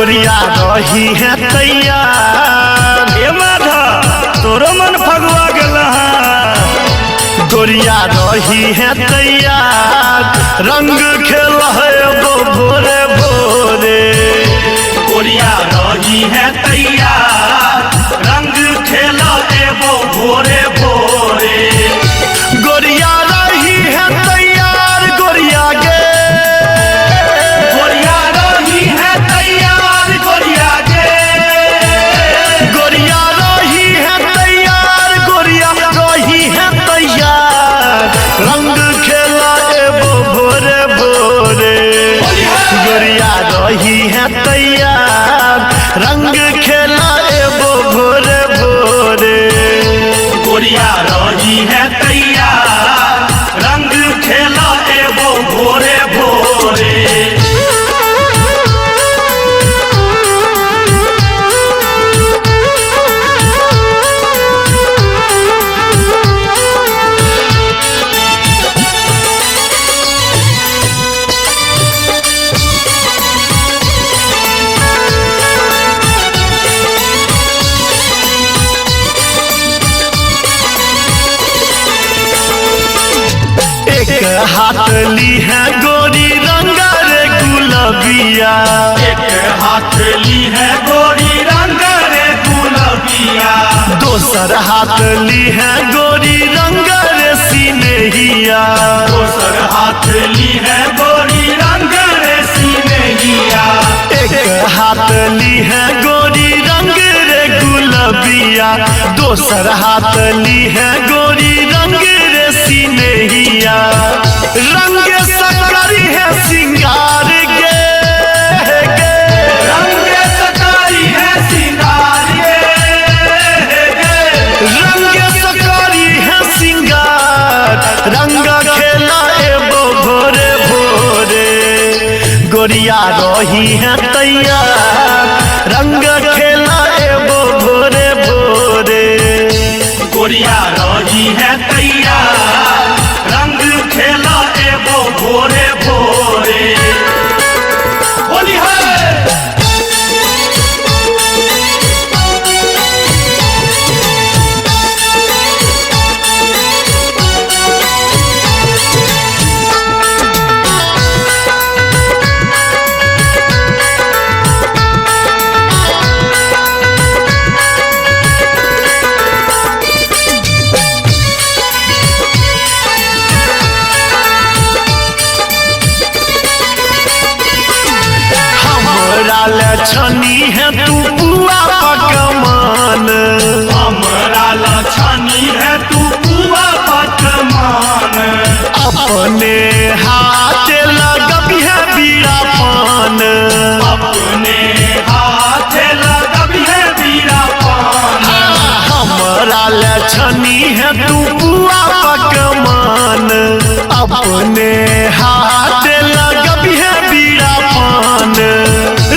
गोरिया रही है तैयार। ए माधा तोरो मन फगुआ गेला। गोरिया रही है तैयार, रंग खेल है वो भोरे भोरे। गोरिया रही है तैयार, रंग खेल है वो भोरे भोरे। गोरिया रही है तैयार, गोरिया गे गोरिया रही है तैयार, गोरिया गे। गोरिया रही है तैयार, गोरिया रही है तैयार, रंग खेला एबो भोरे भोरे। गोरिया रही है तैयार, रंग खेला एबो भोरे भोरे। गोरिया रही है तैयार, रंग खेला एबो भोरे भोरे। एक हाथ ली है गोरी रंगा रे गुलाबिया। एक हाथ ली है गोरी रंग रे गुलाबिया। दोसर हाथ ली है गोरी रंगा रे सिनेहिया। दोसर हाथ ली है गोरी रंग रे सिनेहिया। एक हाथ ली है गोरी रंग रे गुलाबिया। दोसर हाथ ली है गोरी रंग रे सिनेहिया। रंग सकरी है सिंगार गे गे। रंग सकारी है सिंगार गे। रंग सकरी है सिंगार, रंग खेला एबो भोरे भोरे। गोरिया रही है तैयार, रंग खेला एबो भोरे भोरे। गोरिया रही है तैयार, रंग खेला एबो भोरे भोरे। होली है। छनी है तू पुआ पकमान। हमरा लछनी है तू पुआ पकमान। अपने हाथ लगबी है बीड़ा पान। अपने हाथ लगबी है बीड़ा पान। हमरा लछनी है तू पुआ पकमान। अपने हाथ लगबी है बीड़ा पान।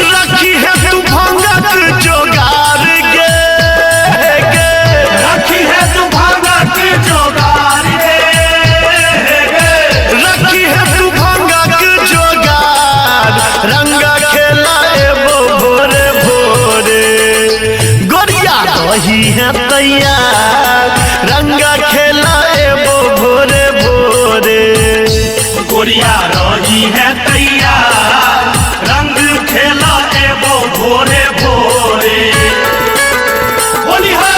रखी है तू भंगक जोगार गे गे। रखी है तू भंगक जोगार गे। रखी है तू भंगक जोगार, रंग खेला एबो भोरे भोरे। गोरिया रही है तैयार, रंग खेला एबो भोरे भोरे। गोरिया रही है तैयार, रंग खेला एबो भोरे भोरे। होली है।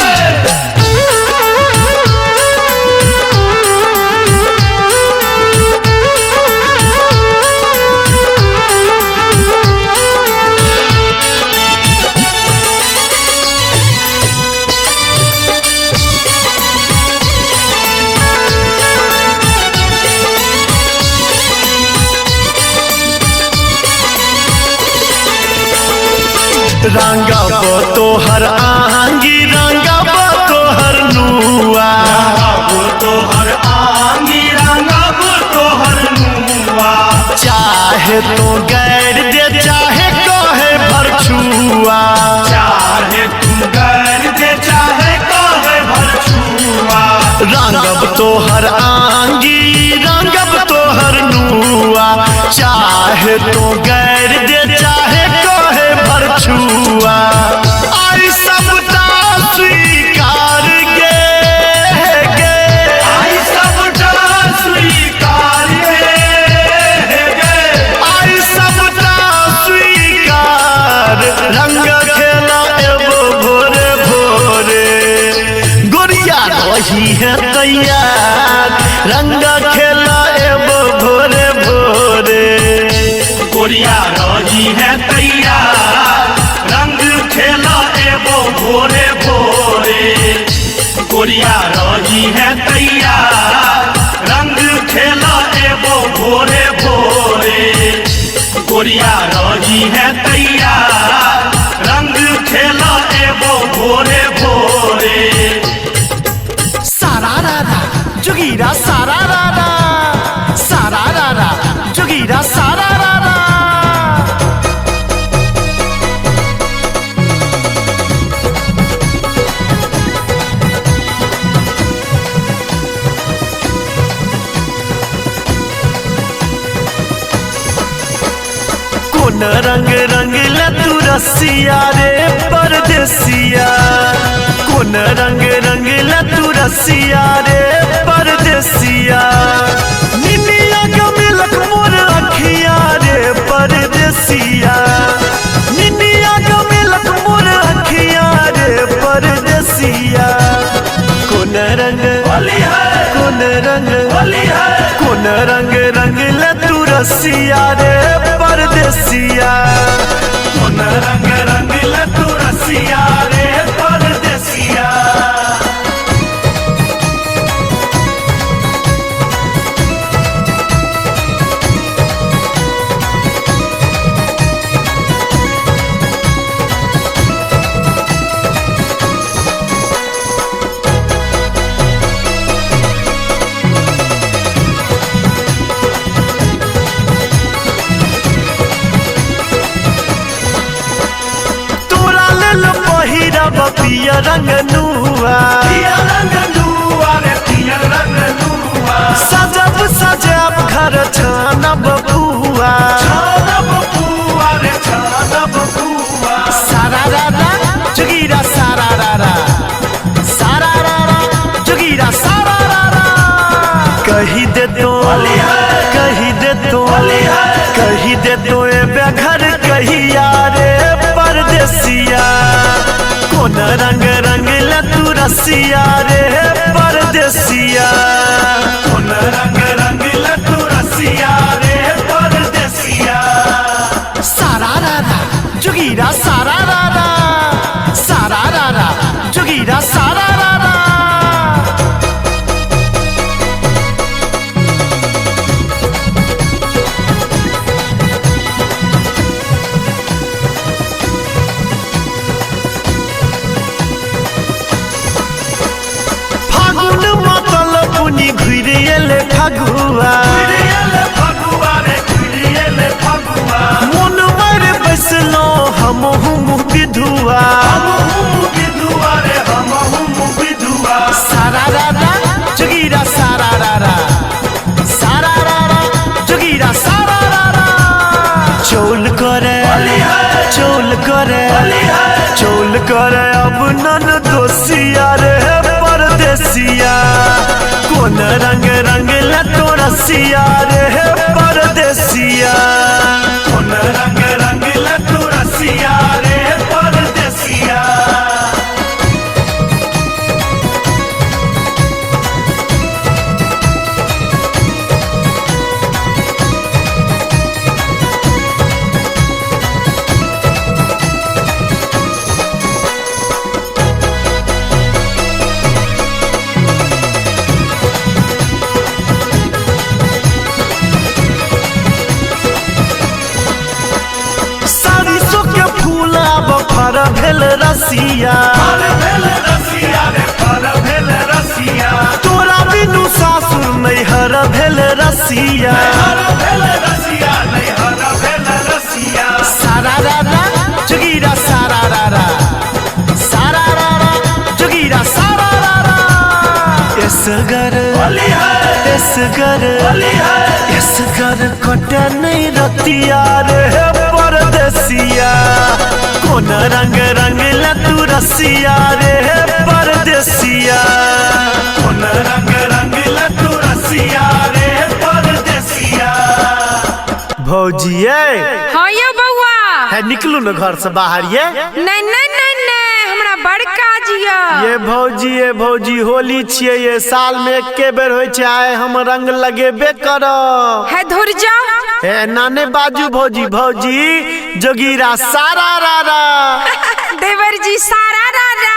रंगब तोहर आंगी, रंगब तोहर नुआ। रंगब तोहर आंगी, रंगब तोहर नुआ। चाहे तो गैर दे, चाहे कहे भरछुआ। चाहे तू गैर दे, चाहे कहे भरछुआ। रंगब तोहर आंगी, रंगब तोहर नुआ। चाहे तो गैर दे, चाहे कहे भरछुआ। रंग खेला एबो भोरे भोरे गोरिया रही है तैयार रंग खेला एबो भोरे भोरे गोरिया रही है तैयार रंग खेला एबो भोरे भोरे गोरिया रही है तैयार रंग खेला एबो भोरे भोरे गोरिया रही है तैयार रंग खेला एबो भोरे भोरे सारा रारा जोगीरा सारा रारा जोगीरा सारा रारा कौन रंग रंगला तू रसिया रे परदेसिया कौन रंग रंगला तू रसिया रे परदेसिया निनिया के मिलक मोर अखिया रे परदेसिया निनिया के मिलक मोर अखिया रे परदेसिया कौन रंग कौन रंग कौन रंग रंगला तू रसिया रे परदेसिया कौन रंग रंगला तू रसिया रे परदेसिया पिया रंग नुआ सजब सजब घर छानब बुआ सारा रारा जोगीरा सारा रारा जोगीरा सारा रारा कही दे तो ए बेघर कहिया रे परदेसिया कौन रंग रंगला तू रसिया रे परदेसिया कौन रंग रंगला तू रसिया रे परदेसिया सारा रारा जोगीरा सारा रारा जोगीरा सारा रारा फगुआ मन मर बसलो हम विधुआ सारा रारा जोगीरा सारा रारा जोगीरा सारा रारा चोल करे अब नन दोसिया रे परदेसिया कौन रंग रंगला तो रसिया रे परदेसिया कौन रंग रंगला तू रसिया रे परदेसिया फर भेल रसिया तोरा बिनु सासुर नैहर भेल रसिया सारा रारा जोगीरा सारा रारा जोगीरा सारा रारा एसगर कट नहीं रतिया रे परदेसिया कौन रंग रंगला तू रसिया रे परदेसिया कौन रंग रंगला तू रसिया रे परदेसिया भौजिए हाँ या बउआ है निकलू न घर से बाहर ये। नहीं नहीं नहीं नहीं हमरा बड़का जिया। ये भौजी होली छिए ये साल में एके बेर होय छै, आए हम रंग लगेबे करब। है धुर जा। ए नाने बाजू भौजी जोगीरा सारा रारा देवर जी सारा रारा।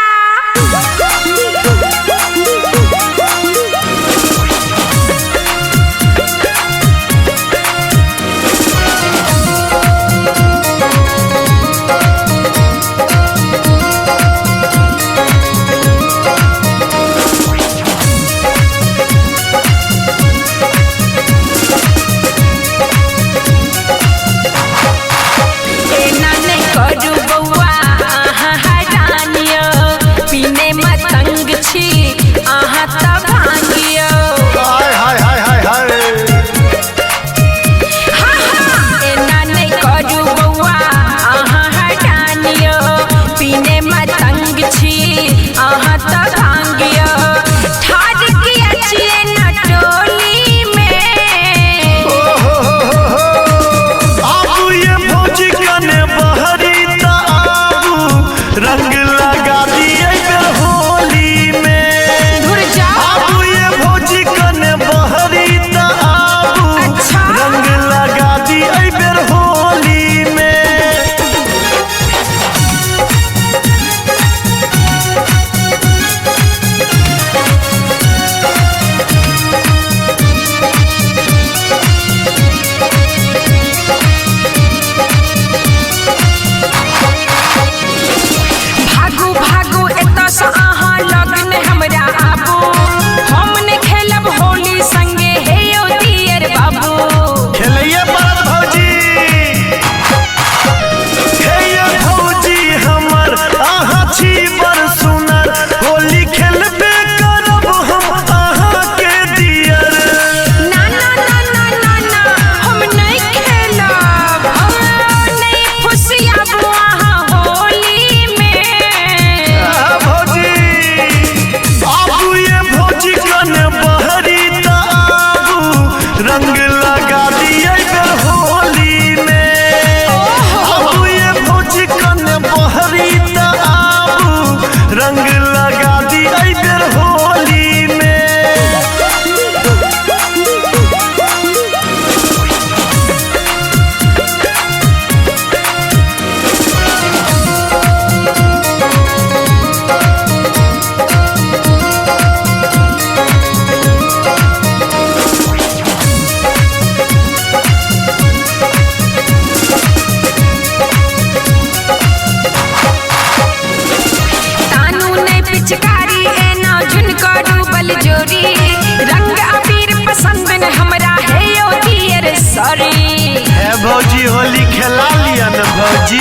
भौजी होली खेला लिया न भौजी।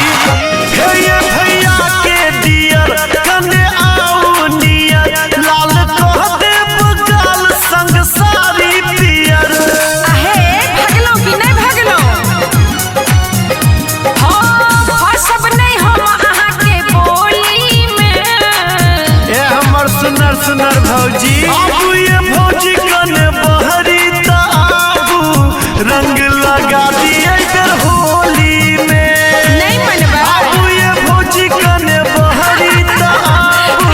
हे ये भैया के दियर कने आओ नियर लाल कह दे बगाल संग सारी पियर। आहे भगलो कि नहीं भगलो हो सब नहीं हम आहा के बोली में। ए हमर सुनर भौजी आबू ये भौजी कने बहरी त आबू रंग लगा दिए होली में। नहीं मनवा आबू ये भौजी कने बहरी त आबू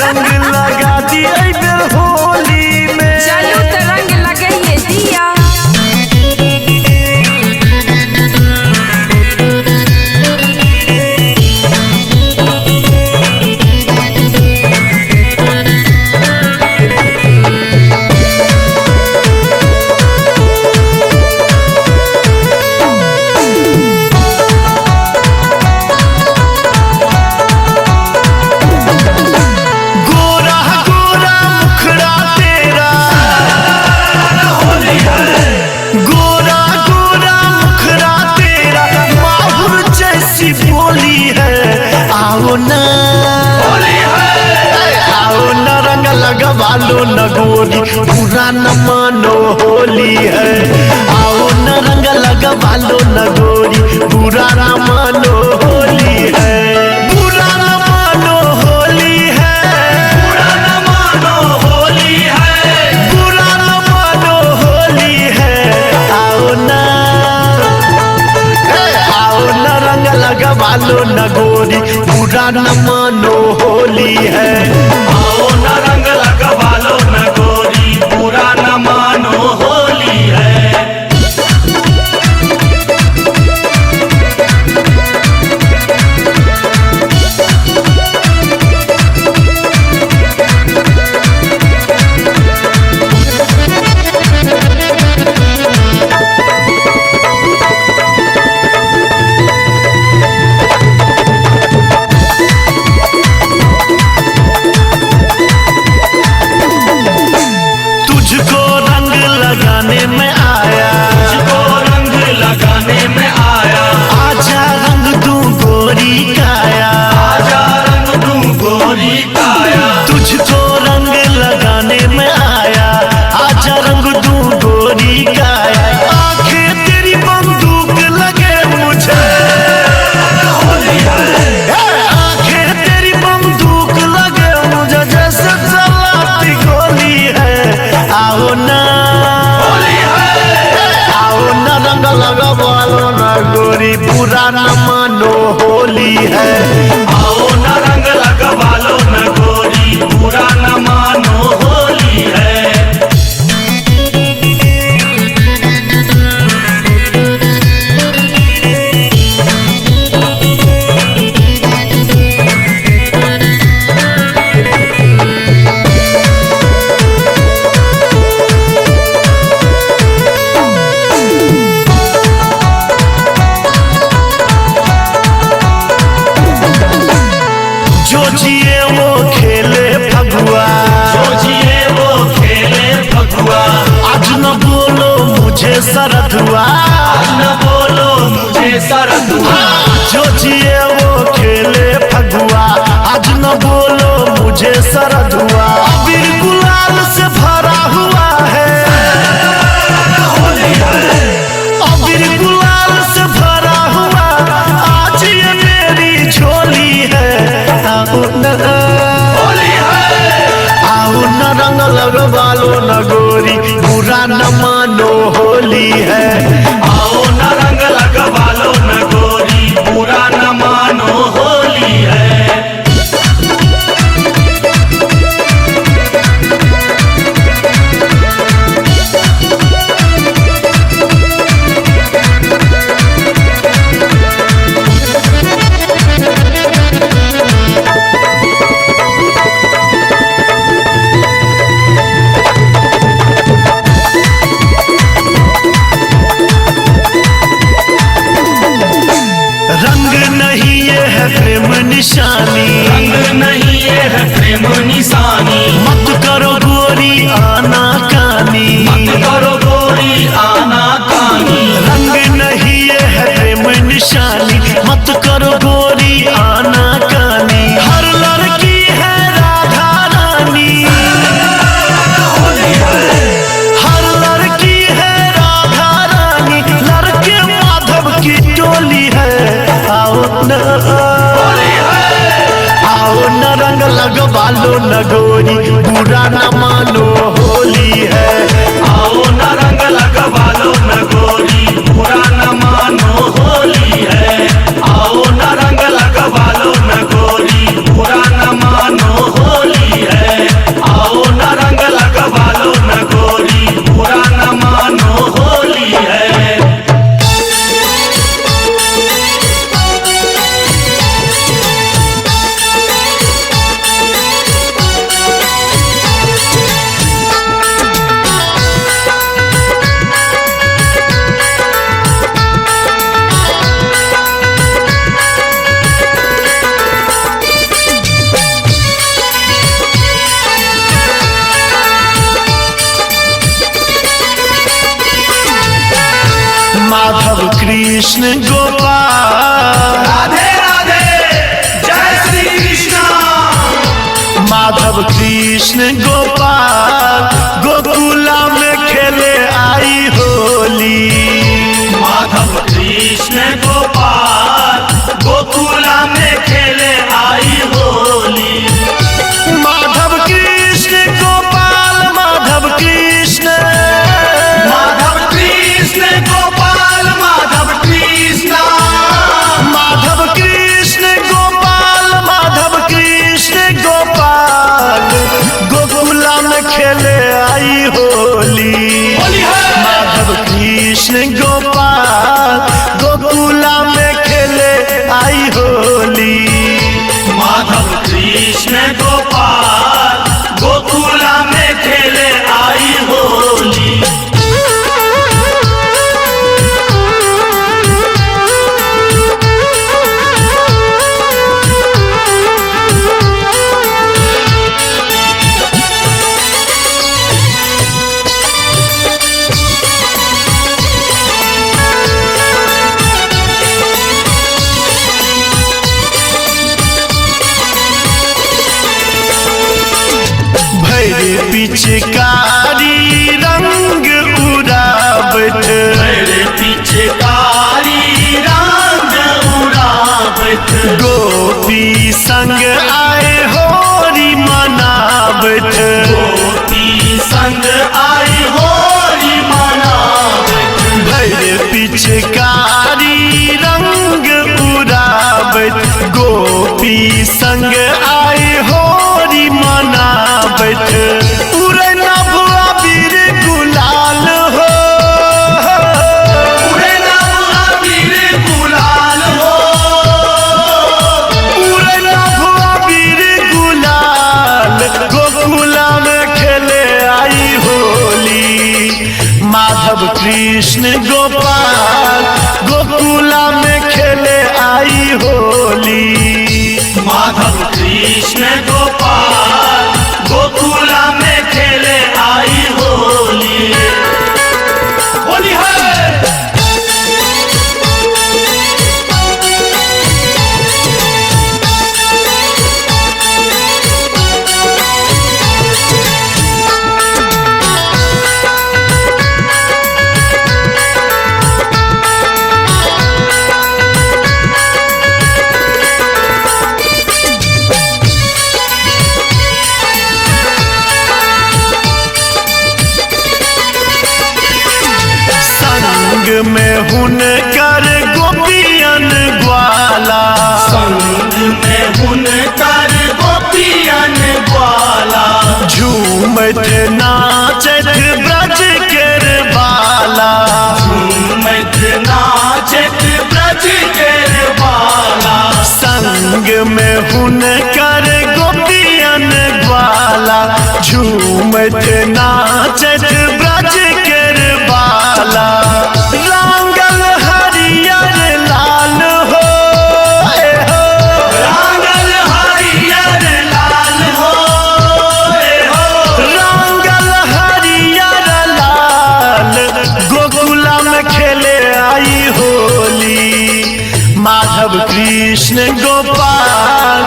रंग लगा दिए होली में। चलू तो रंग लगाइए दिया। लगवालो न गोरी पूरा न मानो होली है। आओ न रंग लगवालो न गोरी पूरा न मानो होली है। पूरा न मानो होली है। पूरा न मानो होली है। पूरा न मानो होली है। आओ न रंग गोरी बुरा न मानो होली है। आओ न रंग लगवा लो न गोरी, बुरा न मानो होली है। तुझको रंग लगाने में आया, तुझको रंग लगाने में आया, आजा रंग दूं गोरी काया, आजा रंग दूं गोरी काया। तुझको रंग लगाने में आया, आजा रंग दूं गोरी काया। आंखें तेरी बंदूक लगे मुझे, होली है, आंखें तेरी बंदूक लगे मुझे, जैसे चलाती गोली है। आओ ना, होली है, आओ ना रंग लगवा लो ना गोरी, बुरा न मानो होली है। आओ न रंग लगवा लो न गोरी, बुरा न मानो होली है। जो जिए वो खेले फगुआ, जो जिए वो खेले फगुआ, आज न बोलो मुझे शरत हुआ। आज न बोलो मुझे शरत हुआ। जो जिए वो खेले फगुआ, आज न बोलो मुझे शरत हुआ। अबीर गुलाल से भरा हुआ है, होली है, अबीर गुलाल से भरा हुआ, आज ये मेरी झोली है। आओ न, होली है, आओ न रंग लगवा लो न गोरी, बुरा न मानो होली है। आओ न रंग लगवा लो न गोरी, बुरा न मानो होली है। रंग नहीं ये है प्रेम निशानी, रंग नहीं ये है प्रेम निशानी, मत करो गोरी आना कानी। मत करो गोरी आना कानी। रंग नहीं ये है प्रेम निशानी, मत करो गोरी आना कानी। हर लड़की है राधा रानी, होली है, हर लड़की है राधा रानी, लड़के माधव की टोली है। आओ न, होली है, आओ न रंग लगवा लो न गोरी, बुरा न मानो होली है। आओ न रंग लगवा लो न गोरी, बुरा न मानो होली है। आओ न रंग लगवा लो न गोरी, बुरा न मानो होली है। आओ न रंग लगवा लो न गोरी, बुरा न मानो होली है। माधव कृष्ण गोपाल, राधे राधे, जय श्री कृष्णा। माधव कृष्ण गोपाल, गोकुला में खेले आई होली। माधव कृष्ण गोपाल, गोकुला में खेले आई होली। माधव कृष्ण गोपाल, माधव कृष्ण, माधव कृष्ण गोपाल, माधव कृष्ण, माधव कृष्ण गोपाल, पिचकारी रंग उड़ावत भैर पिचकारी रंग उड़ावत गोपी संग आए होरी मनावत गोपी संग आए होरी मनावत भैर पिचकारी रंग उड़ावत गोपी संग आए होरी मनावत उड़े नभुआ बीर गुलाल हो उड़े नभुआ बीर गुलाल हो उड़े नभुआ बीर गुलाल गोकुला में खेले आई होली माधव कृष्ण गोपाल गोकुला में खेले आई होली माधव कृष्ण गोपाल गोकुला में खेले आई होली होली है संग में हुनकर गोपियन ग्वाला संग में हुनकर गोपियन ग्वाला झूमत नाचत ब्रज केर बाला झूमत नाचत ब्रज केर बाला संग में हुनकर गोपियन ग्वाला झूमत नाचत ब्रज केर बाला रंगल हरियर लाल हो रंगल हरियर लाल हो रंगल हरियर लाल गोकुला में खेले आई होली माधव कृष्ण गोपाल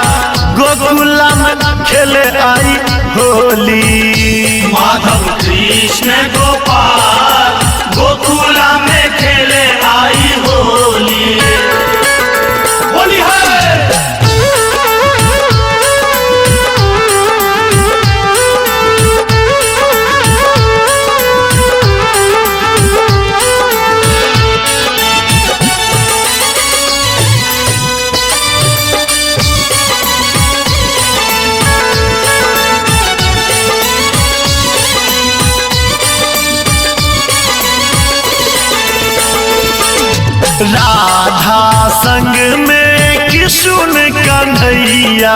गोकुला में खेले आई होली माधव कृष्ण गोपाल गोकुला में खेले आई होली होली है राधा संग में किशुन कन्हैया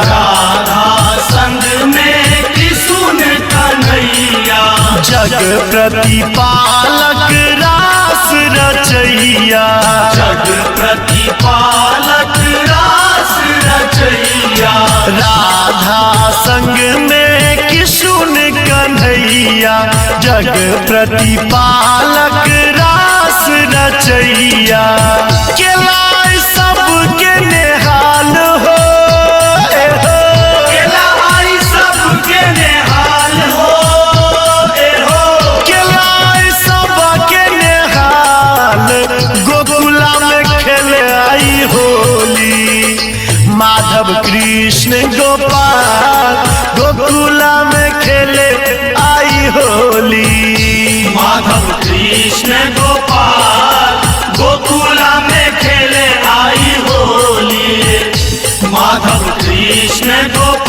राधा संग में किशुन कन्हैया जग प्रतिपालक रास रचैया जग प्रतिपालक रास रचैया राधा संग में किशुन कन्हैया जग प्रतिपालक रास रचैया केलाई सबके नेहाल हो केला आई सबके नेहाल हो केलाई सबके नेहाल गोकुला में खेले आई होली माधव कृष्ण गोपाल गोकुला में खेले आई होली माधव कृष्ण गोपाल गोकुला में खेले आई होली माधव कृष्ण गोपाल